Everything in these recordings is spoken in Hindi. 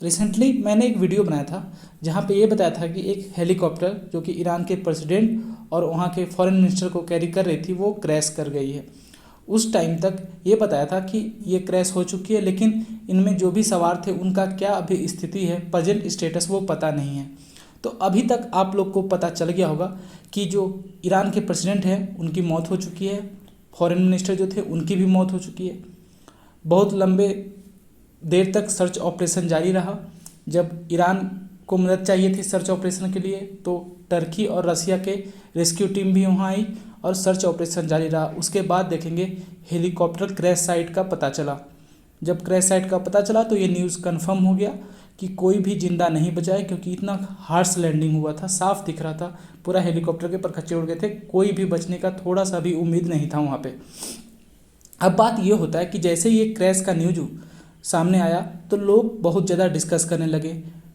रिसेंटली मैंने एक वीडियो बनाया था जहाँ पे ये बताया था कि एक हेलीकॉप्टर जो कि ईरान के प्रेसिडेंट और वहाँ के फॉरेन मिनिस्टर को कैरी कर रही थी वो क्रैश कर गई है। उस टाइम तक ये बताया था कि ये क्रैश हो चुकी है, लेकिन इनमें जो भी सवार थे उनका क्या अभी स्थिति है, प्रेजेंट स्टेटस वो पता नहीं है। तो अभी तक आप लोग को पता चल गया होगा कि जो ईरान के प्रेसिडेंट हैं उनकी मौत हो चुकी है, फॉरेन मिनिस्टर जो थे उनकी भी मौत हो चुकी है। बहुत लंबे देर तक सर्च ऑपरेशन जारी रहा। जब ईरान को मदद चाहिए थी सर्च ऑपरेशन के लिए तो टर्की और रसिया के रेस्क्यू टीम भी वहाँ आई और सर्च ऑपरेशन जारी रहा। उसके बाद देखेंगे हेलीकॉप्टर क्रैश साइट का पता चला। जब क्रैश साइट का पता चला तो ये न्यूज़ कंफर्म हो गया कि कोई भी जिंदा नहीं बचा है, क्योंकि इतना हार्श लैंडिंग हुआ था, साफ दिख रहा था, पूरा हेलीकॉप्टर के परखच्चे उड़ गए थे, कोई भी बचने का थोड़ा सा भी उम्मीद नहीं था वहाँ पे। अब बात ये होता है कि जैसे ये क्रैश का न्यूज सामने आया तो लोग बहुत ज़्यादा डिस्कस करने लगे।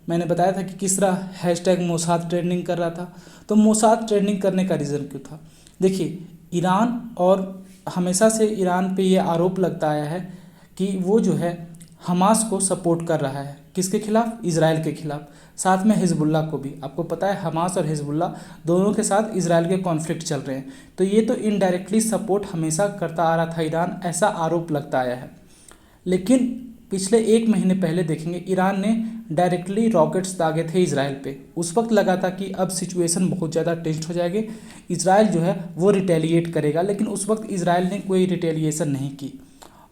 मैंने बताया था कि किस तरह हैशटैग मोसाद ट्रेंडिंग कर रहा था। तो मोसाद ट्रेंडिंग करने का रीज़न क्यों था? देखिए, ईरान और हमेशा से ईरान पे ये आरोप लगता आया है कि वो जो है हमास को सपोर्ट कर रहा है। किसके खिलाफ? इजराइल के खिलाफ, साथ में हिजबुल्ला को भी। आपको पता है हमास और हिजबुल्ला दोनों के साथ इजराइल के कॉन्फ्लिक्ट चल रहे हैं, तो ये तो इनडायरेक्टली सपोर्ट हमेशा करता आ रहा था ईरान, ऐसा आरोप लगता आया है। लेकिन पिछले 1 महीने पहले देखेंगे ईरान ने डायरेक्टली रॉकेट्स दागे थे इजराइल पे। उस वक्त लगा था कि अब सिचुएशन बहुत ज़्यादा टेंस हो जाएगी, इजराइल जो है वो रिटेलिएट करेगा, लेकिन उस वक्त इजराइल ने कोई रिटेलिएशन नहीं की।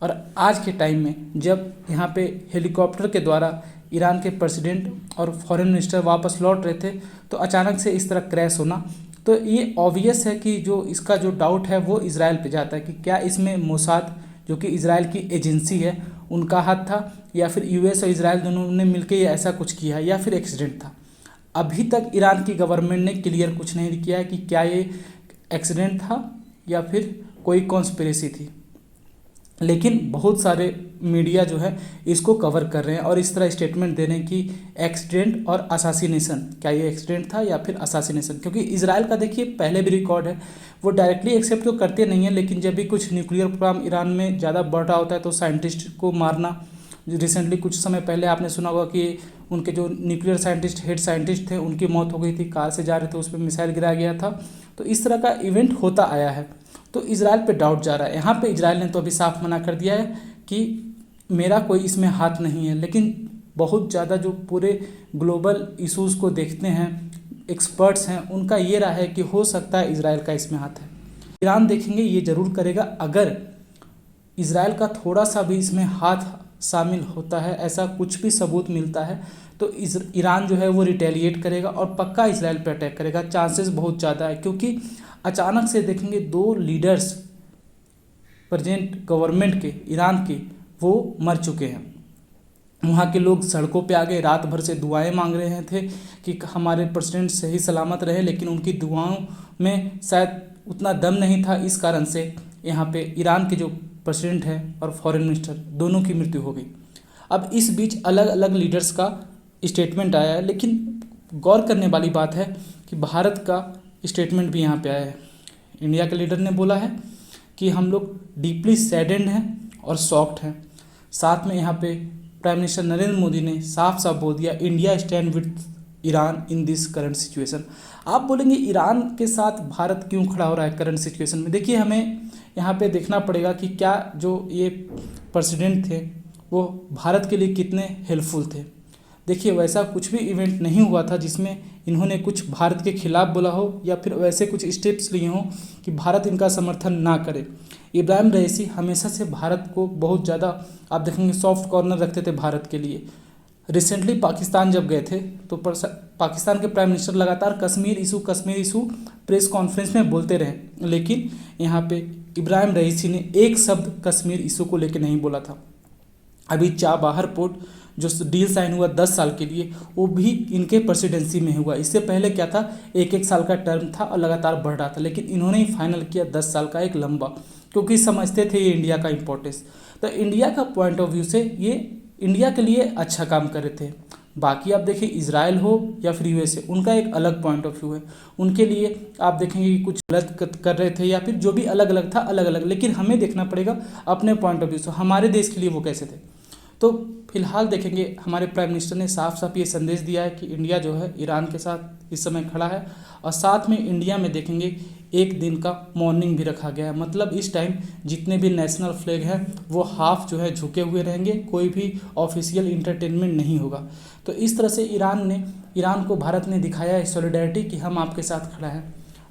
और आज के टाइम में जब यहाँ पे हेलीकॉप्टर के द्वारा ईरान के प्रेसिडेंट और फॉरेन मिनिस्टर वापस लौट रहे थे तो अचानक से इस तरह क्रैश होना, तो ये ऑब्वियस है कि जो इसका जो डाउट है वो इजराइल पे जाता है कि क्या इसमें मोसाद जो कि इजराइल की एजेंसी है उनका हाथ था, या फिर यूएस और इजराइल दोनों ने मिलकर ये ऐसा कुछ किया है, या फिर एक्सीडेंट था। अभी तक ईरान की गवर्नमेंट ने क्लियर कुछ नहीं किया है कि क्या ये एक्सीडेंट था या फिर कोई कॉन्स्पिरेसी थी। लेकिन बहुत सारे मीडिया जो है इसको कवर कर रहे हैं और इस तरह स्टेटमेंट दे रहे हैं कि एक्सीडेंट और असासिनेशन, क्या ये एक्सीडेंट था या फिर असासिनेशन। क्योंकि इजराइल का देखिए पहले भी रिकॉर्ड है, वो डायरेक्टली एक्सेप्ट तो करते नहीं है, लेकिन जब भी कुछ न्यूक्लियर प्रोग्राम ईरान में ज़्यादा बढ़ रहा होता है तो साइंटिस्ट को मारना। रिसेंटली कुछ समय पहले आपने सुना होगा कि उनके जो न्यूक्लियर साइंटिस्ट, हेड साइंटिस्ट थे, उनकी मौत हो गई थी, कार से जा रहे थे उस पर मिसाइल गिराया गया था। तो इस तरह का इवेंट होता आया है, तो इजराइल पे डाउट जा रहा है। यहाँ पे इजराइल ने तो अभी साफ मना कर दिया है कि मेरा कोई इसमें हाथ नहीं है, लेकिन बहुत ज़्यादा जो पूरे ग्लोबल इश्यूज़ को देखते हैं एक्सपर्ट्स हैं, उनका ये राय है कि हो सकता है इजराइल का इसमें हाथ है। ईरान देखेंगे ये ज़रूर करेगा, अगर इजराइल का थोड़ा सा भी इसमें हाथ शामिल होता है, ऐसा कुछ भी सबूत मिलता है, तो ईरान जो है वो रिटेलिएट करेगा और पक्का इजराइल पे अटैक करेगा। चांसेस बहुत ज़्यादा है, क्योंकि अचानक से देखेंगे 2 लीडर्स प्रेजेंट गवर्नमेंट के ईरान के वो मर चुके हैं। वहाँ के लोग सड़कों पे आ गए, रात भर से दुआएं मांग रहे थे कि हमारे प्रेसिडेंट सही सलामत रहे, लेकिन उनकी दुआओं में शायद उतना दम नहीं था। इस कारण से यहाँ पे ईरान के जो प्रेसिडेंट हैं और फॉरेन मिनिस्टर दोनों की मृत्यु हो गई। अब इस बीच अलग अलग लीडर्स का स्टेटमेंट आया है, लेकिन गौर करने वाली बात है कि भारत का स्टेटमेंट भी यहाँ पे आया है। इंडिया के लीडर ने बोला है कि हम लोग डीपली सैडेंड हैं और शॉक्ड हैं। साथ में यहाँ पे प्राइम मिनिस्टर नरेंद्र मोदी ने साफ साफ बोल दिया, India stand with Iran in this current situation. आप बोलेंगे ईरान के साथ भारत क्यों खड़ा हो रहा है करंट सिचुएशन में? देखिए, हमें यहाँ पे देखना पड़ेगा कि क्या जो ये प्रेसिडेंट थे वो भारत के लिए कितने हेल्पफुल थे। देखिए, वैसा कुछ भी इवेंट नहीं हुआ था जिसमें इन्होंने कुछ भारत के खिलाफ बोला हो या फिर वैसे कुछ स्टेप्स लिए हों कि भारत इनका समर्थन ना करे। इब्राहिम रईसी हमेशा से भारत को बहुत ज़्यादा, आप देखेंगे, सॉफ्ट कॉर्नर रखते थे भारत के लिए। रिसेंटली पाकिस्तान जब गए थे तो पाकिस्तान के प्राइम मिनिस्टर लगातार कश्मीर इशू प्रेस कॉन्फ्रेंस में बोलते रहे, लेकिन यहाँ पे इब्राहिम रईसी ने एक शब्द कश्मीर इशू को लेकर नहीं बोला था। अभी चाबहार पोर्ट जो डील साइन हुआ 10 साल के लिए, वो भी इनके प्रेसिडेंसी में हुआ। इससे पहले क्या था, 1 साल का टर्म था और लगातार बढ़ रहा था, लेकिन इन्होंने ही फाइनल किया 10 साल का एक लंबा, क्योंकि समझते थे ये इंडिया का इंपॉर्टेंस। तो इंडिया का पॉइंट ऑफ व्यू से ये इंडिया के लिए अच्छा काम कर रहे थे। बाकी आप देखिए इजराइल हो या फिर यूएसए, उनका एक अलग पॉइंट ऑफ व्यू है। उनके लिए आप देखेंगे कि कुछ गलत कर रहे थे या फिर जो भी अलग अलग था अलग अलग, लेकिन हमें देखना पड़ेगा अपने पॉइंट ऑफ व्यू से हमारे देश के लिए वो कैसे थे। तो फिलहाल देखेंगे हमारे प्राइम मिनिस्टर ने साफ साफ ये संदेश दिया है कि इंडिया जो है ईरान के साथ इस समय खड़ा है, और साथ में इंडिया में देखेंगे एक दिन का मॉर्निंग भी रखा गया है। मतलब इस टाइम जितने भी नेशनल फ्लैग हैं वो हाफ जो है झुके हुए रहेंगे, कोई भी ऑफिशियल इंटरटेनमेंट नहीं होगा। तो इस तरह से ईरान को भारत ने दिखाया है सॉलिडारिटी कि हम आपके साथ खड़ा है।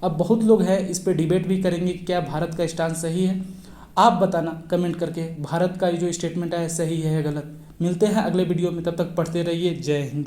अब बहुत लोग हैं इस पे डिबेट भी करेंगे कि क्या भारत का स्टैंड सही है। आप बताना कमेंट करके भारत का ये जो स्टेटमेंट है सही है या गलत। मिलते हैं अगले वीडियो में, तब तक पढ़ते रहिए। जय हिंद।